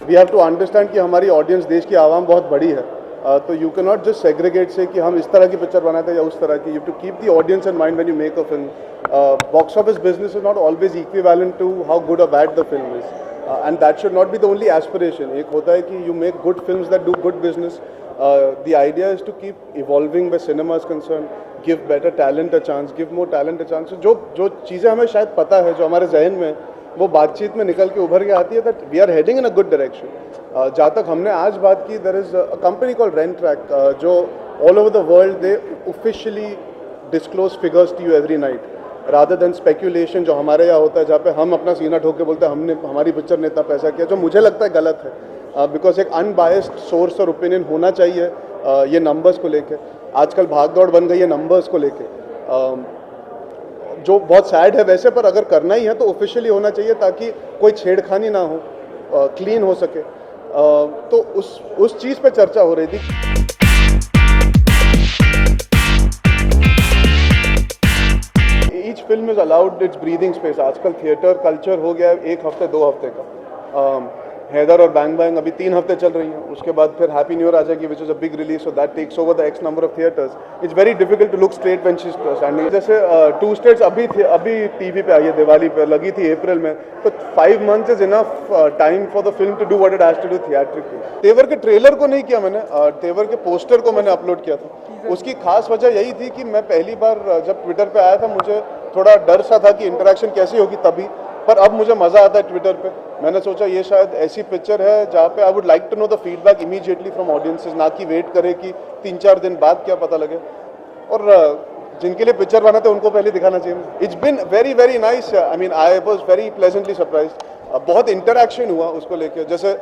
We have to understand कि हमारी audience, देश की आवाम बहुत बड़ी है, तो you can not just segregate से कि हम इस तरह की पिक्चर बनाते हैं या उस तरह की. You to keep the audience in mind when you make a film. Box office business is not always equivalent to how good और bad the film is, and that should not be the only aspiration. एक होता है कि you make good films that do good business. The idea is to keep evolving where cinema is concerned, give better talent a chance, give more talent a chance. So जो चीज़ें हमें शायद पता है, जो हमारे जहन में, वो बातचीत में निकल के उभर के आती है, that we are heading in a good direction. जहाँ तक हमने आज बात की, there is a company called Rentrack, जो all over the world they officially disclose figures to you every night, rather than speculation जो हमारे यहाँ होता है, जहाँ पे हम अपना सीना ठोक के बोलते हैं हमने, हमारी पिक्चर ने इतना पैसा किया, जो मुझे लगता है गलत है. बिकॉज एक अनबायस्ड सोर्स और ओपिनियन होना चाहिए ये नंबर्स को लेके. आजकल भाग दौड़ बन गई है नंबर्स को लेके, जो बहुत सैड है वैसे, पर अगर करना ही है तो ऑफिशियली होना चाहिए ताकि कोई छेड़खानी ना हो, क्लीन हो सके. तो उस चीज़ पे चर्चा हो रही थी. Each film is allowed it's breathing space. आजकल थिएटर कल्चर हो गया है 1 हफ्ते 2 हफ्ते का. हैदर और बैंग बैंग अभी 3 हफ्ते चल रही हैं, उसके बाद फिर हैप्पी न्यू ईयर आ जाएगी, which is a big release, so that takes over the x number of theatres. It's very difficult to look straight when she is standing. जैसे 2 स्टेट्स अभी टीवी पे आई है, दिवाली पे लगी थी अप्रैल में, तो 5 months is enough time for the film to do what it has to do theatrically. Tevar के ट्रेलर को नहीं किया मैंने, तेवर के पोस्टर को मैंने अपलोड किया था. उसकी खास वजह यही थी कि मैं पहली बार जब ट्विटर पे आया था, मुझे थोड़ा डर सा था कि इंटरेक्शन कैसी होगी तभी, पर अब मुझे मज़ा आता है ट्विटर पे. मैंने सोचा ये शायद ऐसी पिक्चर है जहाँ पे I would like to know the feedback immediately from audiences, ना कि वेट करे कि 3-4 दिन बाद क्या पता लगे. और जिनके लिए पिक्चर बनाते हैं उनको पहले दिखाना चाहिए. It's been very very nice. I mean I was very pleasantly surprised. बहुत इंटरेक्शन हुआ उसको लेकर. जैसे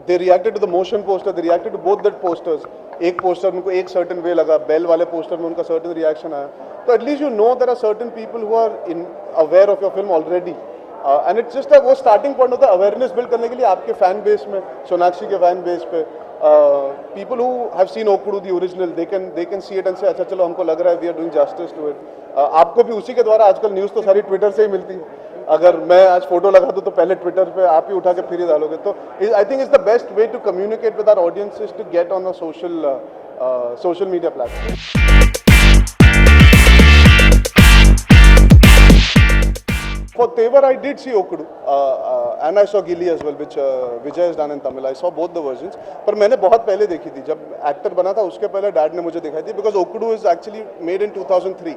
they reacted to the motion poster, they reacted to both that posters. एक पोस्टर उनको एक सर्टन वे लगा, बेल वाले पोस्टर में उनका सर्टन रिएक्शन आया. तो at least you know there are certain people who are in aware of your film already, and it's just वो स्टार्टिंग पॉइंट होता है अवेयरनेस बिल्ड करने के लिए आपके फैन बेस में, सोनाक्षी के फैन बेस पे. पीपल हु हैव सीन ओकडू the original, they can see it and say अच्छा चलो हमको लग रहा है we are doing justice to it. आपको भी उसी के द्वारा, आजकल न्यूज़ तो सारी ट्विटर से ही मिलती है. अगर मैं आज फोटो लगा दूँ तो पहले ट्विटर पे आप ही उठा के फिर ही डालोगे. तो I think it's the best way to communicate with our audiences to get on a social media platform. For Tevar, I did see Okudu, and I saw Gilly as well, which Vijay has done in Tamil. I saw both the versions. पर मैंने बहुत पहले देखी थी, जब actor बना था उसके पहले डैड ने मुझे दिखाई थी, because Okudu is actually made in 2003.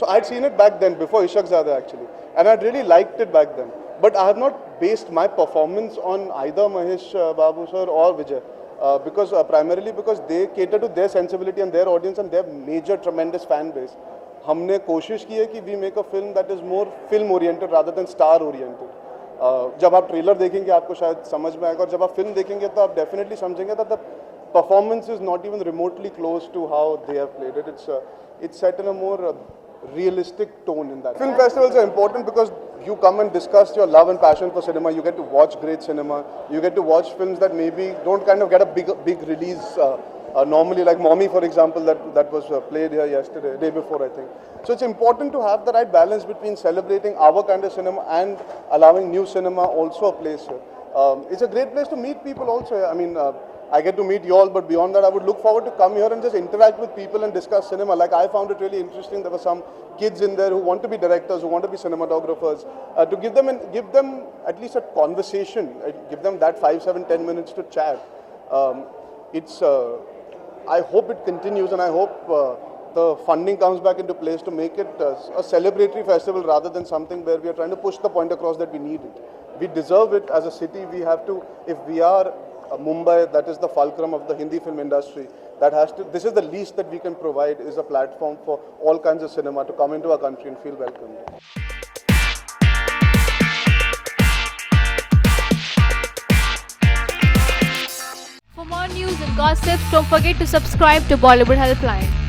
So I'd seen it back then, before Ishaq Zada actually, and I'd really liked it back then. But I have not based my performance on either Mahesh Babu sir or Vijay, because primarily because they cater to their sensibility and their audience and their major tremendous fan base. हमने कोशिश की है कि we make a film that is more film oriented rather than star oriented. जब आप trailer देखेंगे आपको शायद समझ में आएगा, और जब आप फिल्म देखेंगे तो आप डेफिनेटली समझेंगे that the performance is not even remotely close to how they have played it. It's set in a more realistic tone in that. Film festivals are important because you come and discuss your love and passion for cinema. You get to watch great cinema. You get to watch films that maybe don't kind of get a big release normally, like Mommy, for example, that was played here yesterday, day before, I think. So it's important to have the right balance between celebrating our kind of cinema and allowing new cinema also a place here. It's a great place to meet people also. I mean, I get to meet you all, but beyond that, I would look forward to come here and just interact with people and discuss cinema. Like, I found it really interesting. There were some kids in there who want to be directors, who want to be cinematographers. To give them at least a conversation, give them that 5, 7, 10 minutes to chat. I hope it continues, and I hope the funding comes back into place to make it a celebratory festival rather than something where we are trying to push the point across that we need it. We deserve it as a city. We have to, if we are Mumbai, that is the fulcrum of the Hindi film industry, that has to, this is the least that we can provide, is a platform for all kinds of cinema to come into our country and feel welcomed. For more news and gossip, don't forget to subscribe to Bollywood Helpline.